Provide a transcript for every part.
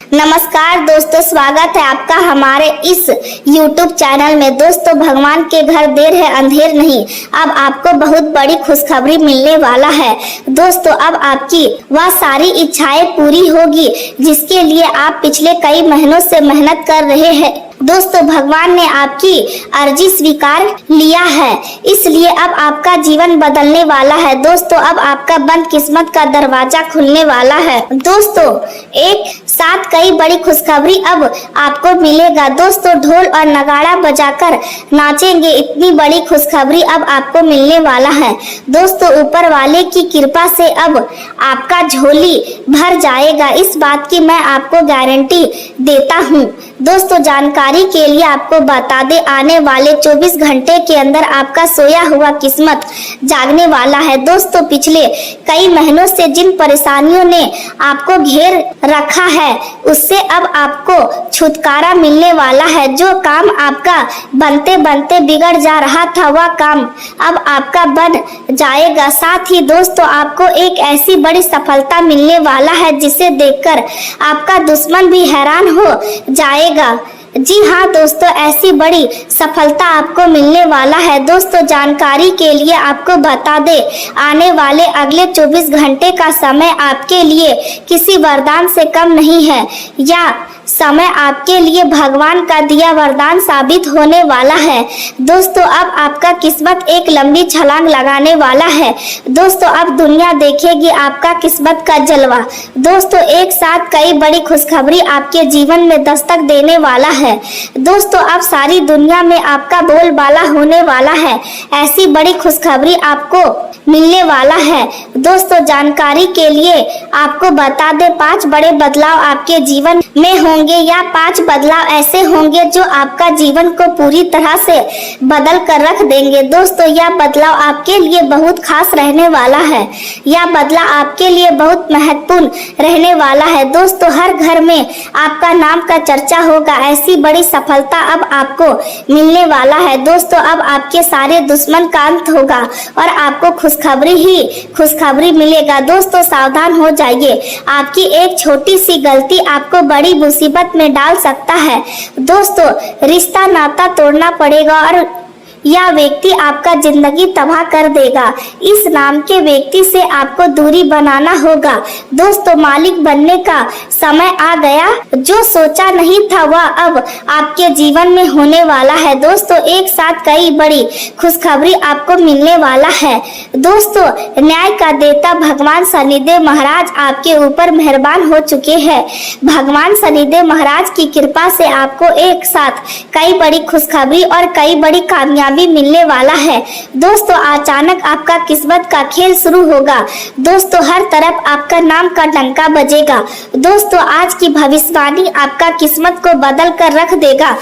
नमस्कार दोस्तों, स्वागत है आपका हमारे इस YouTube चैनल में। दोस्तों, भगवान के घर देर है अंधेर नहीं, अब आपको बहुत बड़ी खुशखबरी मिलने वाला है। दोस्तों, अब आपकी वह सारी इच्छाएं पूरी होगी जिसके लिए आप पिछले कई महीनों से मेहनत कर रहे हैं। दोस्तों, भगवान ने आपकी अर्जी स्वीकार लिया है, इसलिए अब आपका जीवन बदलने वाला है। दोस्तों, अब आपका बंद किस्मत का दरवाजा खुलने वाला है। दोस्तों, एक साथ कई बड़ी खुशखबरी अब आपको मिलेगा। दोस्तों, ढोल और नगाड़ा बजाकर नाचेंगे, इतनी बड़ी खुशखबरी अब आपको मिलने वाला है। दोस्तों, ऊपर वाले की कृपा से अब आपका झोली भर जाएगा, इस बात की मैं आपको गारंटी देता हूँ। दोस्तों, जानकारी के लिए आपको बता दे, आने वाले 24 घंटे के अंदर आपका सोया हुआ किस्मत जागने वाला है। दोस्तों, पिछले कई महीनों से जिन परेशानियों ने आपको घेर रखा है उससे अब आपको छुटकारा मिलने वाला है। जो काम आपका बनते बनते बिगड़ जा रहा था वह काम अब आपका बन जाएगा। साथ ही दोस्तों, आपको एक ऐसी बड़ी सफलता मिलने वाला है जिसे देखकर आपका दुश्मन भी हैरान हो जाएगा। जी हाँ दोस्तों, ऐसी बड़ी सफलता आपको मिलने वाला है। दोस्तों, जानकारी के लिए आपको बता दे, आने वाले अगले 24 घंटे का समय आपके लिए किसी वरदान से कम नहीं है। या समय आपके लिए भगवान का दिया वरदान साबित होने वाला है। दोस्तों, अब आपका किस्मत एक लंबी छलांग लगाने वाला है। दोस्तों, अब दुनिया देखेगी आपका किस्मत का जलवा। दोस्तों, एक साथ कई बड़ी खुशखबरी आपके जीवन में दस्तक देने वाला है। दोस्तों, अब सारी दुनिया में आपका बोलबाला होने वाला है। ऐसी बड़ी खुशखबरी आपको मिलने वाला है। दोस्तों, जानकारी के लिए आपको बता दे, 5 बड़े बदलाव आपके जीवन में होंगे, या 5 बदलाव ऐसे होंगे जो आपका जीवन को पूरी तरह से बदल कर रख देंगे। दोस्तों, यह बदलाव आपके लिए बहुत खास रहने वाला है। यह बदलाव आपके लिए बहुत महत्वपूर्ण रहने वाला है। दोस्तों, हर घर में आपका नाम का चर्चा होगा। ऐसी बड़ी सफलता अब आपको मिलने वाला है। दोस्तों, अब आपके सारे दुश्मन का अंत होगा और आपको खुशखबरी ही खुशखबरी मिलेगा। दोस्तों, सावधान हो जाइए, आपकी एक छोटी सी गलती आपको बड़ी मुसीबत में डाल सकता है। दोस्तों, रिश्ता नाता तोड़ना पड़ेगा और यह व्यक्ति आपका जिंदगी तबाह कर देगा। इस नाम के व्यक्ति से आपको दूरी बनाना होगा। दोस्तों, मालिक बनने का समय आ गया। जो सोचा नहीं था वह अब आपके जीवन में होने वाला है। दोस्तों, एक साथ कई बड़ी खुशखबरी आपको मिलने वाला है। दोस्तों, न्याय का देवता भगवान शनिदेव महाराज आपके ऊपर मेहरबान हो चुके हैं। भगवान शनिदेव महाराज की कृपा से आपको एक साथ कई बड़ी खुशखबरी और कई बड़ी कामयाबी मिलने वाला है। दोस्तों, अचानक आपका किस्मत का खेल शुरू होगा। दोस्तों, हर तरफ आपका नाम का डंका बजेगा। दोस्तों, आज की भविष्यवाणी आपका किस्मत को बदल कर रख देगा।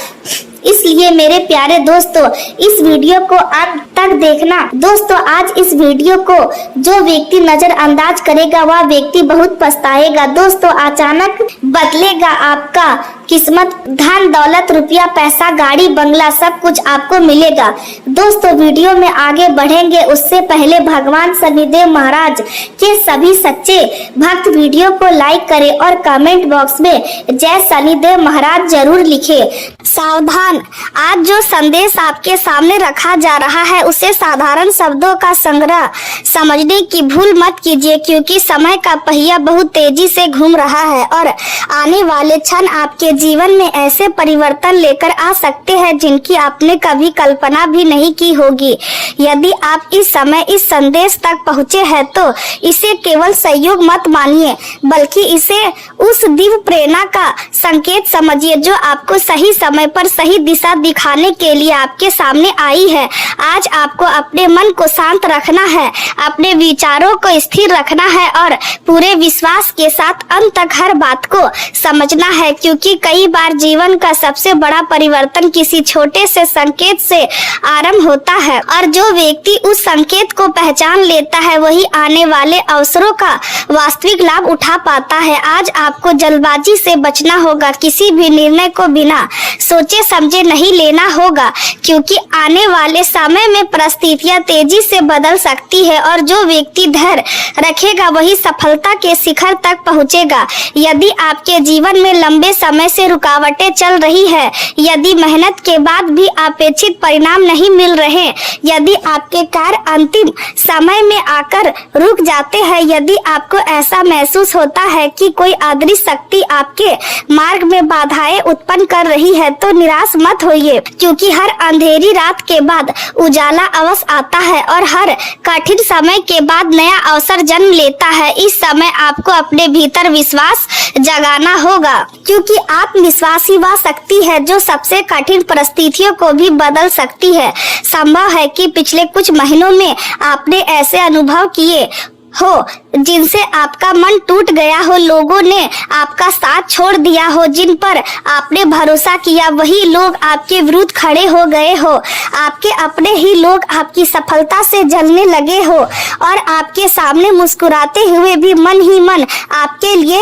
इसलिए मेरे प्यारे दोस्तों, इस वीडियो को अंत तक देखना। दोस्तों, आज इस वीडियो को जो व्यक्ति नजरअंदाज करेगा वह व्यक्ति बहुत पछताएगा। दोस्तों, अचानक बदलेगा आपका किस्मत। धन दौलत रुपया पैसा गाड़ी बंगला सब कुछ आपको मिलेगा। दोस्तों, वीडियो में आगे बढ़ेंगे उससे पहले भगवान शनिदेव महाराज के सभी सच्चे भक्त वीडियो को लाइक करें और कमेंट बॉक्स में जय शनिदेव महाराज जरूर लिखें। सावधान, आज जो संदेश आपके सामने रखा जा रहा है उसे साधारण शब्दों का संग्रह समझने की भूल मत कीजिए, क्योंकि समय का पहिया बहुत तेजी से घूम रहा है और आने वाले क्षण आपके जीवन में ऐसे परिवर्तन लेकर आ सकते हैं जिनकी आपने कभी कल्पना भी नहीं की होगी। यदि आप इस समय इस संदेश तक पहुँचे हैं तो इसे केवल सहयोग मत मानिए, बल्कि इसे उस दिव्य प्रेरणा का संकेत समझिए जो आपको सही समय पर सही दिशा दिखाने के लिए आपके सामने आई है। आज आपको अपने मन को शांत रखना है, अपने विचारों को स्थिर रखना है और पूरे विश्वास के साथ अंत तक हर बात को समझना है, क्योंकि कई बार जीवन का सबसे बड़ा परिवर्तन किसी छोटे से संकेत से आरंभ जन्म होता है और जो व्यक्ति उस संकेत को पहचान लेता है वही आने वाले अवसरों का वास्तविक लाभ उठा पाता है। आज आपको जल्दबाजी से बचना होगा, किसी भी निर्णय को बिना सोचे समझे नहीं लेना होगा, क्योंकि आने वाले समय में परिस्थितियां तेजी से बदल सकती है और जो व्यक्ति धैर्य रखेगा वही सफलता के शिखर तक पहुंचेगा। यदि आपके जीवन में लंबे समय से रुकावटें चल रही है, यदि मेहनत के बाद भी अपेक्षित परिणाम नहीं मिल रहे, यदि आपके कार्य अंतिम समय में आकर रुक जाते हैं, यदि आपको ऐसा महसूस होता है कि कोई अदृश्य शक्ति आपके मार्ग में बाधाएं उत्पन्न कर रही है, तो निराश मत होइए, क्योंकि हर अंधेरी रात के बाद उजाला अवश्य आता है और हर कठिन समय के बाद नया अवसर जन्म लेता है। इस समय आपको अपने भीतर विश्वास जगाना होगा, क्योंकि आत्मविश्वास ही वह शक्ति है जो सबसे कठिन परिस्थितियों को भी बदल सकती है। संभव है कि पिछले कुछ महीनों में आपने ऐसे अनुभव किए हो जिनसे आपका मन टूट गया हो, लोगों ने आपका साथ छोड़ दिया हो, जिन पर आपने भरोसा किया वही लोग आपके विरुद्ध खड़े हो गए हो, आपके अपने ही लोग आपकी सफलता से जलने लगे हो और आपके सामने मुस्कुराते हुए भी मन ही मन आपके लिए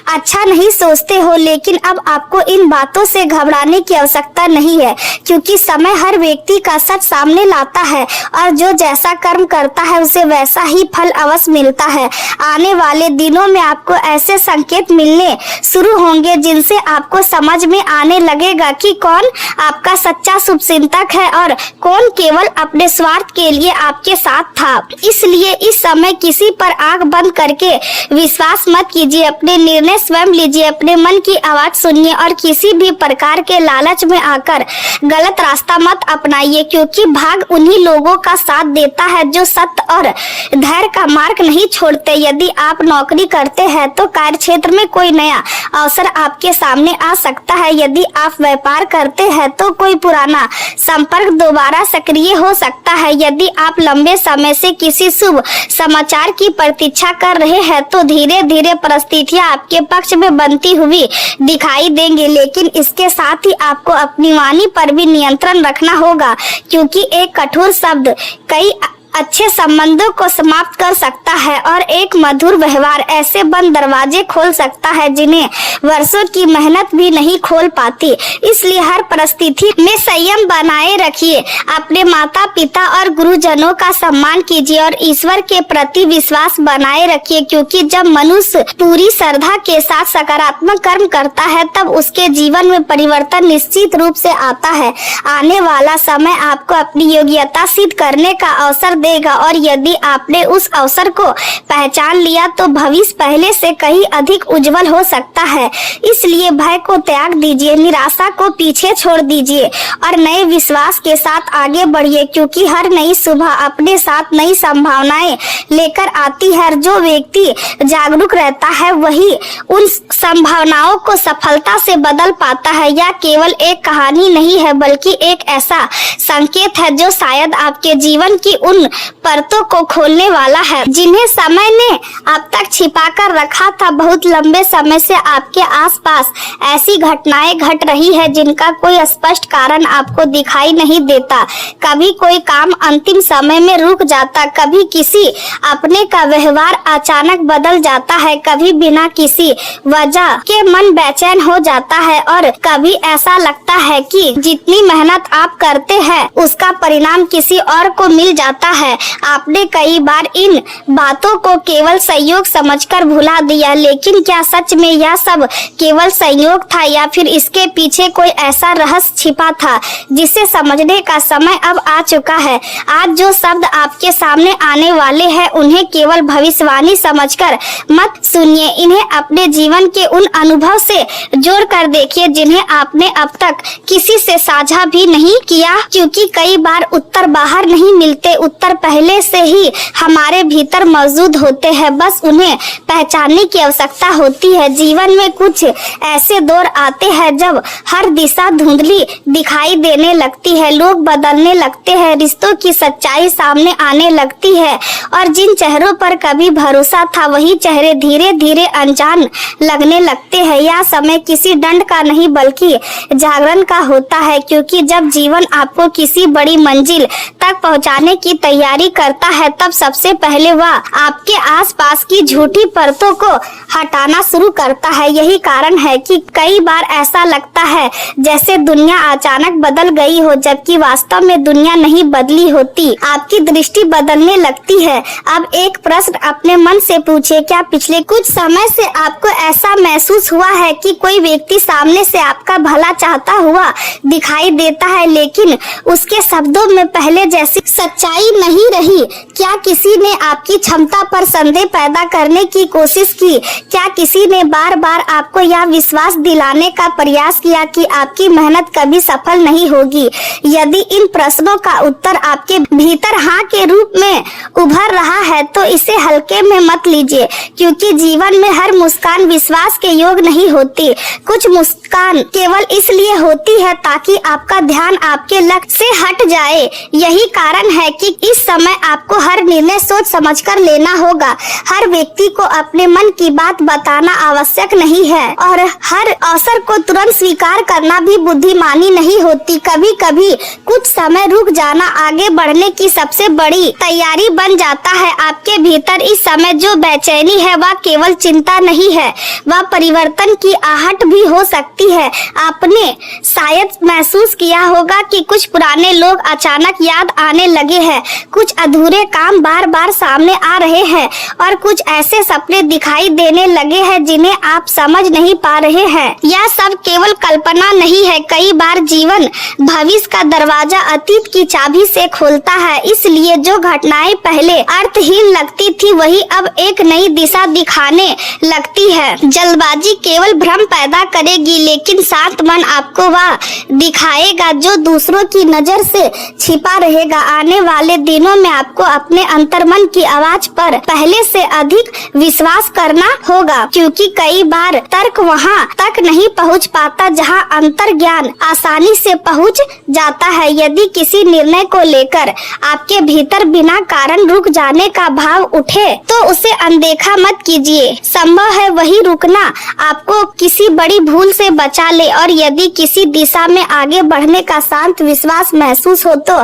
अच्छा नहीं सोचते हो। लेकिन अब आपको इन बातों से घबराने की आवश्यकता नहीं है, क्योंकि समय हर व्यक्ति का सच सामने लाता है और जो जैसा कर्म करता है उसे वैसा ही फल अवश्य मिलता है। आने वाले दिनों में आपको ऐसे संकेत मिलने शुरू होंगे जिनसे आपको समझ में आने लगेगा कि कौन आपका सच्चा शुभचिंतक है और कौन केवल अपने स्वार्थ के लिए आपके साथ था। इसलिए इस समय किसी पर आंख बंद करके विश्वास मत कीजिए, अपने निर्णय स्वयं लीजिए, अपने मन की आवाज सुनिए और किसी भी प्रकार के लालच में आकर गलत रास्ता मत अपनाइए, क्योंकि भाग उन्हीं लोगों का साथ देता है जो सत्य और धैर्य का मार्ग नहीं छोड़ते। यदि आप नौकरी करते हैं तो कार्य क्षेत्र में कोई नया अवसर आपके सामने आ सकता है। यदि आप व्यापार करते हैं तो कोई पुराना संपर्क दोबारा सक्रिय हो सकता है। यदि आप लंबे समय से किसी शुभ समाचार की प्रतीक्षा कर रहे हैं तो धीरे धीरे परिस्थितियां आपके पक्ष में बनती हुई दिखाई देंगी, लेकिन इसके साथ ही आपको अपनी वाणी पर भी नियंत्रण रखना होगा, क्योंकि एक कठोर शब्द कई अच्छे संबंधों को समाप्त कर सकता है और एक मधुर व्यवहार ऐसे बंद दरवाजे खोल सकता है जिन्हें वर्षों की मेहनत भी नहीं खोल पाती। इसलिए हर परिस्थिति में संयम बनाए रखिए, अपने माता पिता और गुरुजनों का सम्मान कीजिए और ईश्वर के प्रति विश्वास बनाए रखिए, क्योंकि जब मनुष्य पूरी श्रद्धा के साथ सकारात्मक कर्म करता है तब उसके जीवन में परिवर्तन निश्चित रूप से आता है। आने वाला समय आपको अपनी योग्यता सिद्ध करने का अवसर देगा और यदि आपने उस अवसर को पहचान लिया तो भविष्य पहले से कहीं अधिक उज्जवल हो सकता है। इसलिए भय को त्याग दीजिए, निराशा को पीछे छोड़ दीजिए और नए विश्वास के साथ आगे बढ़िए, क्योंकि हर नई सुबह अपने साथ नई संभावनाएं लेकर आती है। जो व्यक्ति जागरूक रहता है वही उन संभावनाओं को सफलता से बदल पाता है। यह केवल एक कहानी नहीं है बल्कि एक ऐसा संकेत है जो शायद आपके जीवन की उन परतों को खोलने वाला है जिन्हें समय ने अब तक छिपा कर रखा था। बहुत लंबे समय से आपके आसपास ऐसी घटनाएं घट रही है जिनका कोई स्पष्ट कारण आपको दिखाई नहीं देता। कभी कोई काम अंतिम समय में रुक जाता, कभी किसी अपने का व्यवहार अचानक बदल जाता है, कभी बिना किसी वजह के मन बेचैन हो जाता है और कभी ऐसा लगता है कि जितनी मेहनत आप करते हैं उसका परिणाम किसी और को मिल जाता है। आपने कई बार इन बातों को केवल संयोग समझकर भुला दिया, लेकिन क्या सच में यह सब केवल संयोग था या फिर इसके पीछे कोई ऐसा रहस्य छिपा था जिसे समझने का समय अब आ चुका है। आज जो शब्द आपके सामने आने वाले हैं उन्हें केवल भविष्यवाणी समझकर मत सुनिए, इन्हें अपने जीवन के उन अनुभव से जोड़ कर देखिए जिन्हें आपने अब तक किसी से साझा भी नहीं किया, क्योंकि कई बार उत्तर बाहर नहीं मिलते, उत्तर उत्तर पहले से ही हमारे भीतर मौजूद होते हैं, बस उन्हें पहचानने की आवश्यकता होती है। जीवन में कुछ ऐसे दौर आते हैं जब हर दिशा धुंधली दिखाई देने लगती है, लोग बदलने लगते हैं, रिश्तों की सच्चाई सामने आने लगती है और जिन चेहरों पर कभी भरोसा था वही चेहरे धीरे धीरे अनजान लगने लगते हैं। यह समय किसी दंड का नहीं बल्कि जागरण का होता है, क्योंकि जब जीवन आपको किसी बड़ी मंजिल तक पहुंचाने की तैयारी करता है तब सबसे पहले वह आपके आसपास की झूठी परतों को हटाना शुरू करता है। यही कारण है कि कई बार ऐसा लगता है जैसे दुनिया अचानक बदल गई हो, जबकि वास्तव में दुनिया नहीं बदली होती, आपकी दृष्टि बदलने लगती है। अब एक प्रश्न अपने मन से पूछिए, क्या पिछले कुछ समय से आपको ऐसा महसूस हुआ है कि कोई व्यक्ति सामने से आपका भला चाहता हुआ दिखाई देता है लेकिन उसके शब्दों में पहले जैसी सच्चाई नहीं रही? क्या किसी ने आपकी क्षमता पर संदेह पैदा करने की कोशिश की? क्या किसी ने बार बार आपको यह विश्वास दिलाने का प्रयास किया कि आपकी मेहनत कभी सफल नहीं होगी? यदि इन प्रश्नों का उत्तर आपके भीतर हाँ के रूप में उभर रहा है तो इसे हल्के में मत लीजिए, क्योंकि जीवन में हर मुस्कान विश्वास के योग नहीं होती। कुछ मुस्कान केवल इसलिए होती है ताकि आपका ध्यान आपके लक्ष्य से हट जाए। यही कारण है कि इस समय आपको हर निर्णय सोच समझकर लेना होगा। हर व्यक्ति को अपने मन की बात बताना आवश्यक नहीं है और हर अवसर को तुरंत स्वीकार करना भी बुद्धिमानी नहीं होती। कभी कभी कुछ समय रुक जाना आगे बढ़ने की सबसे बड़ी तैयारी बन जाता है। आपके भीतर इस समय जो बेचैनी है वह केवल चिंता नहीं है, वह परिवर्तन की आहट भी हो सकती है। आपने शायद महसूस किया होगा कि कुछ पुराने लोग अचानक याद आने लगे हैं, कुछ अधूरे काम बार बार सामने आ रहे हैं और कुछ ऐसे सपने दिखाई देने लगे हैं जिन्हें आप समझ नहीं पा रहे हैं। यह सब केवल कल्पना नहीं है, कई बार जीवन भविष्य का दरवाजा अतीत की चाबी से खोलता है। इसलिए जो घटनाएं पहले अर्थहीन लगती थी वही अब एक नई दिशा दिखाने लगती है। जल्दबाजी केवल भ्रम पैदा करेगी, लेकिन शांत मन आपको वह दिखाएगा जो दूसरों की नजर से छिपा रहेगा। आने वाले दिनों में आपको अपने अंतर्मन की आवाज पर पहले से अधिक विश्वास करना होगा, क्योंकि कई बार तर्क वहां तक नहीं पहुंच पाता जहां अंतर ज्ञान आसानी से पहुंच जाता है। यदि किसी निर्णय को लेकर आपके भीतर बिना कारण रुक जाने का भाव उठे तो उसे अनदेखा मत कीजिए। संभव है वही रुकना आपको किसी बड़ी भूल से बचा ले, और यदि किसी दिशा में आगे बढ़ने का शांत विश्वास महसूस हो तो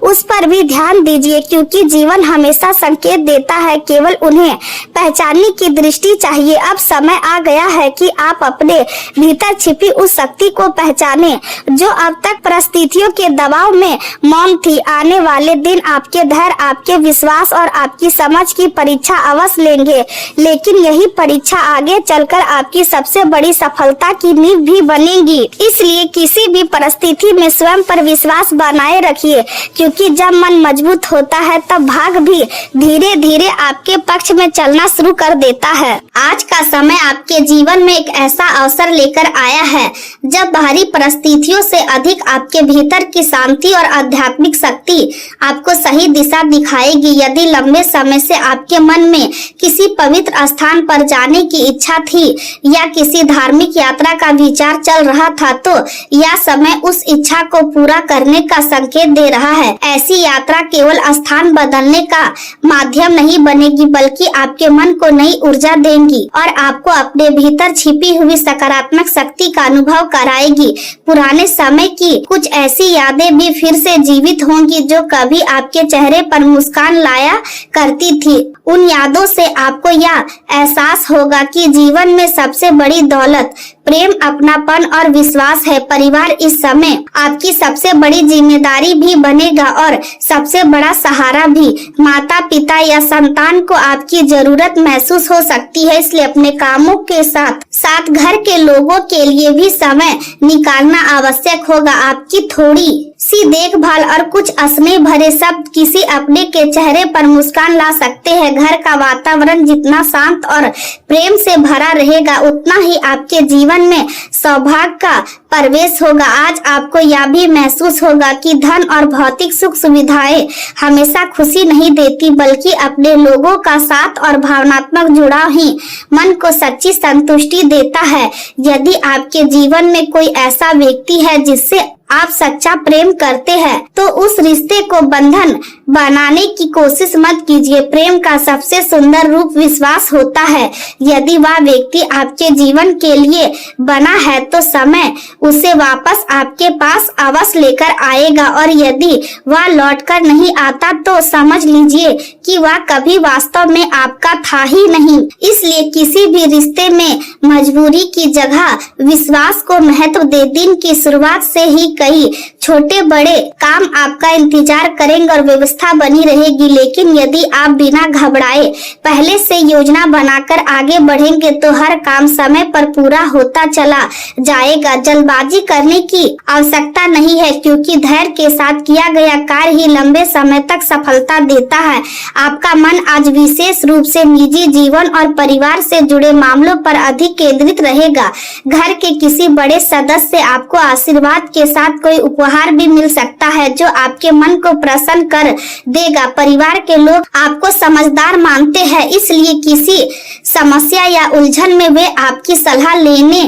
उस पर भी ध्यान दीजिए, क्योंकि जीवन हमेशा संकेत देता है, केवल उन्हें पहचानने की दृष्टि चाहिए। अब समय आ गया है कि आप अपने भीतर छिपी उस शक्ति को पहचाने जो अब तक परिस्थितियों के दबाव में मौन थी। आने वाले दिन आपके धैर्य, आपके विश्वास और आपकी समझ की परीक्षा अवश्य लेंगे, लेकिन यही परीक्षा आगे चलकर आपकी सबसे बड़ी सफलता की नींव भी बनेगी। इसलिए किसी भी परिस्थिति में स्वयं पर विश्वास बनाए रखिए, क्योंकि जब मन मजबूत होता है तब भाग भी धीरे धीरे आपके पक्ष में चलना शुरू कर देता है। आज का समय आपके जीवन में एक ऐसा अवसर लेकर आया है जब बाहरी परिस्थितियों से अधिक आपके भीतर की शांति और आध्यात्मिक शक्ति आपको सही दिशा दिखाएगी। यदि लंबे समय से आपके मन में किसी पवित्र स्थान पर जाने की इच्छा थी या किसी धार्मिक यात्रा का विचार चल रहा था तो यह समय उस इच्छा को पूरा करने का संकेत दे रहा है। ऐसी यात्रा केवल स्थान बदलने का माध्यम नहीं बनेगी, बल्कि आपके मन को नई ऊर्जा देंगी और आपको अपने भीतर छिपी हुई सकारात्मक शक्ति का अनुभव कराएगी। पुराने समय की कुछ ऐसी यादें भी फिर से जीवित होंगी जो कभी आपके चेहरे पर मुस्कान लाया करती थी। उन यादों से आपको यह एहसास होगा कि जीवन में सबसे बड़ी दौलत प्रेम, अपनापन और विश्वास है। परिवार इस समय आपकी सबसे बड़ी जिम्मेदारी भी बनेगा और सबसे बड़ा सहारा भी। माता पिता या संतान को आपकी जरूरत महसूस हो सकती है, इसलिए अपने कामों के साथ साथ घर के लोगों के लिए भी समय निकालना आवश्यक होगा। आपकी थोड़ी सी देखभाल और कुछ स्नेह भरे शब्द किसी अपने के चेहरे पर मुस्कान ला सकते हैं। घर का वातावरण जितना शांत और प्रेम से भरा रहेगा, उतना ही आपके जीवन में सौभाग्य का प्रवेश होगा। आज आपको यह भी महसूस होगा कि धन और भौतिक सुख सुविधाएं हमेशा खुशी नहीं देती, बल्कि अपने लोगों का साथ और भावनात्मक जुड़ाव ही मन को सच्ची संतुष्टि देता है। यदि आपके जीवन में कोई ऐसा व्यक्ति है जिससे आप सच्चा प्रेम करते हैं, तो उस रिश्ते को बंधन बनाने की कोशिश मत कीजिए। प्रेम का सबसे सुंदर रूप विश्वास होता है। यदि वह व्यक्ति आपके जीवन के लिए बना है, तो समय उसे वापस आपके पास अवश्य लेकर आएगा, और यदि वह लौटकर नहीं आता, तो समझ लीजिए कि वह कभी वास्तव में आपका था ही नहीं। इसलिए किसी भी रिश्ते में मजबूरी की जगह विश्वास को महत्व दे। दिन की शुरुआत से ही कई छोटे बड़े काम आपका इंतजार करेंगे और व्यवस्था बनी रहेगी, लेकिन यदि आप बिना घबराए पहले से योजना बनाकर आगे बढ़ेंगे, तो हर काम समय पर पूरा होता चला जाएगा। जल्दबाजी करने की आवश्यकता नहीं है, क्योंकि धैर्य के साथ किया गया कार्य ही लंबे समय तक सफलता देता है। आपका मन आज विशेष रूप से निजी जीवन और परिवार से जुड़े मामलों पर अधिक केंद्रित रहेगा। घर के किसी बड़े सदस्य से आपको आशीर्वाद के साथ कोई उपहार भी मिल सकता है, जो आपके मन को प्रसन्न कर देगा। परिवार के लोग आपको समझदार मानते हैं, इसलिए किसी समस्या या उलझन में वे आपकी सलाह लेने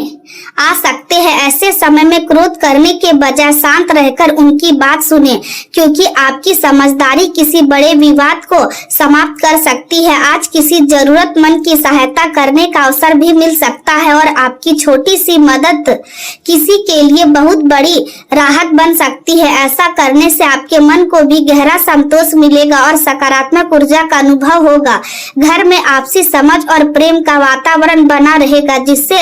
आ सकते हैं। ऐसे समय में क्रोध करने के बजाय शांत रहकर उनकी बात सुने, क्योंकि आपकी समझदारी किसी बड़े विवाद को समाप्त कर सकती है। आज किसी जरूरतमंद की सहायता करने का अवसर भी मिल सकता है, और आपकी छोटी सी मदद किसी के लिए बहुत बड़ी राहत बन सकती है। ऐसा करने से आपके मन को भी गहरा संतोष मिलेगा और सकारात्मक ऊर्जा का अनुभव होगा। घर में आपसी समझ और प्रेम का वातावरण बना रहेगा, जिससे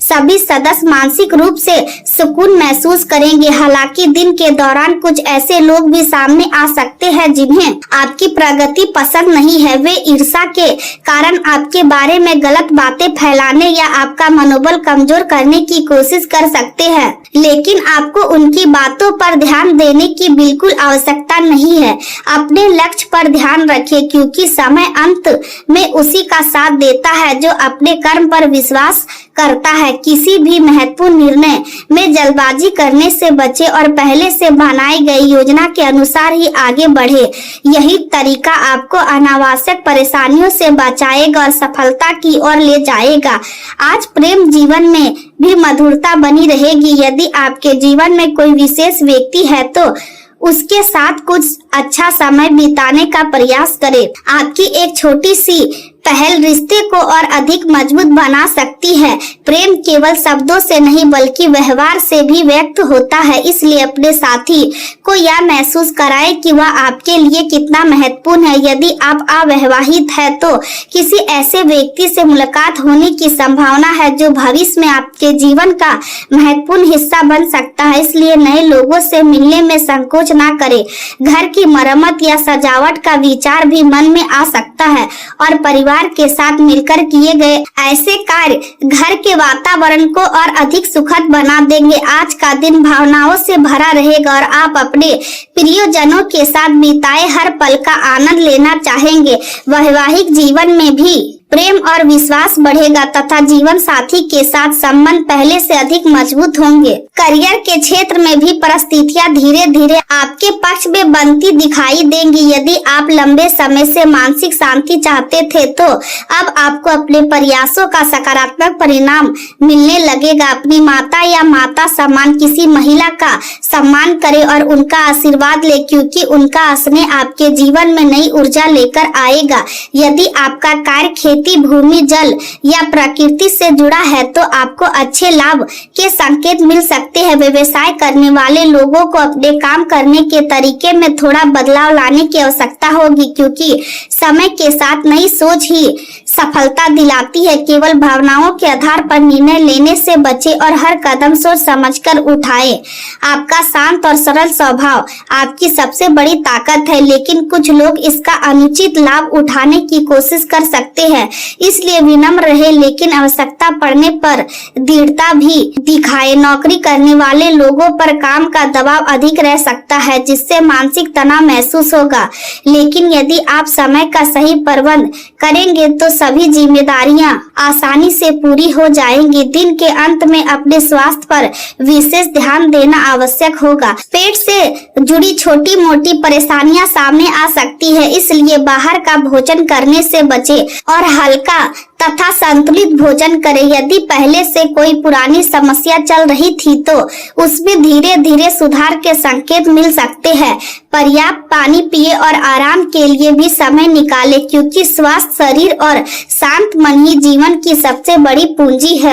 सभी सदस्य मानसिक रूप से सुकून महसूस करेंगे। हालांकि दिन के दौरान कुछ ऐसे लोग भी सामने आ सकते हैं जिन्हें आपकी प्रगति पसंद नहीं है। वे ईर्ष्या के कारण आपके बारे में गलत बातें फैलाने या आपका मनोबल कमजोर करने की कोशिश कर सकते हैं, लेकिन आपको उनकी बातों पर ध्यान देने की बिल्कुल आवश्यकता नहीं है। अपने लक्ष्य पर ध्यान रखिए, क्योंकि समय अंत में उसी का साथ देता है जो अपने कर्म पर विश्वास करता है। किसी भी महत्वपूर्ण निर्णय में जल्दबाजी करने से बचे और पहले से बनाई गई योजना के अनुसार ही आगे बढ़े। यही तरीका आपको अनावश्यक परेशानियों से बचाएगा और सफलता की ओर ले जाएगा। आज प्रेम जीवन में भी मधुरता बनी रहेगी। यदि आपके जीवन में कोई विशेष व्यक्ति है, तो उसके साथ कुछ अच्छा समय बिताने का प्रयास करें। आपकी एक छोटी सी पहल रिश्ते को और अधिक मजबूत बना सकती है। प्रेम केवल शब्दों से नहीं, बल्कि व्यवहार से भी व्यक्त होता है। इसलिए अपने साथी को यह महसूस कराएं कि वह आपके लिए कितना महत्वपूर्ण है। यदि आप अविवाहित है, तो किसी ऐसे व्यक्ति से मुलाकात होने की संभावना है जो भविष्य में आपके जीवन का महत्वपूर्ण हिस्सा बन सकता है। इसलिए नए लोगों से मिलने में संकोच ना करें। घर की मरम्मत या सजावट का विचार भी मन में आ सकता है, और परिवार के साथ मिलकर किए गए ऐसे कार्य घर के वातावरण को और अधिक सुखद बना देंगे। आज का दिन भावनाओं से भरा रहेगा, और आप अपने प्रियजनों के साथ बिताए हर पल का आनंद लेना चाहेंगे। वैवाहिक जीवन में भी प्रेम और विश्वास बढ़ेगा तथा जीवन साथी के साथ संबंध पहले से अधिक मजबूत होंगे। करियर के क्षेत्र में भी परिस्थितियां धीरे धीरे आपके पक्ष में बनती दिखाई देंगी। यदि आप लंबे समय से मानसिक शांति चाहते थे, तो अब आपको अपने प्रयासों का सकारात्मक परिणाम मिलने लगेगा। अपनी माता या माता समान किसी महिला का सम्मान करें और उनका आशीर्वाद ले, क्योंकि उनका स्नेह आपके जीवन में नई ऊर्जा लेकर आएगा। यदि आपका कार्य खेती, भूमि, जल या प्रकृति से जुड़ा है, तो आपको अच्छे लाभ के संकेत मिल सकते हैं। व्यवसाय करने वाले लोगों को अपने काम करने के तरीके में थोड़ा बदलाव लाने की आवश्यकता होगी, क्योंकि समय के साथ नई सोच ही सफलता दिलाती है। केवल भावनाओं के आधार पर निर्णय लेने से बचे और हर कदम सोच समझकर उठाएं। आपका शांत और सरल स्वभाव आपकी सबसे बड़ी ताकत है, लेकिन कुछ लोग इसका अनुचित लाभ उठाने की कोशिश कर सकते हैं। इसलिए विनम्र रहे, लेकिन आवश्यकता पड़ने पर दृढ़ता भी दिखाए। नौकरी करने वाले लोगों पर काम का दबाव अधिक रह सकता है, जिससे मानसिक तनाव महसूस होगा, लेकिन यदि आप समय का सही प्रबंध करेंगे तो सभी जिम्मेदारियां आसानी से पूरी हो जाएंगी। दिन के अंत में अपने स्वास्थ्य पर विशेष ध्यान देना आवश्यक होगा। पेट से जुड़ी छोटी मोटी परेशानियां सामने आ सकती है, इसलिए बाहर का भोजन करने से बचें और हल्का तथा संतुलित भोजन करें। यदि पहले से कोई पुरानी समस्या चल रही थी तो उसमें धीरे धीरे सुधार के संकेत मिल सकते हैं। पर्याप्त पानी पिए और आराम के लिए भी समय निकालें, क्योंकि स्वस्थ शरीर और शांत मन ही जीवन की सबसे बड़ी पूंजी है।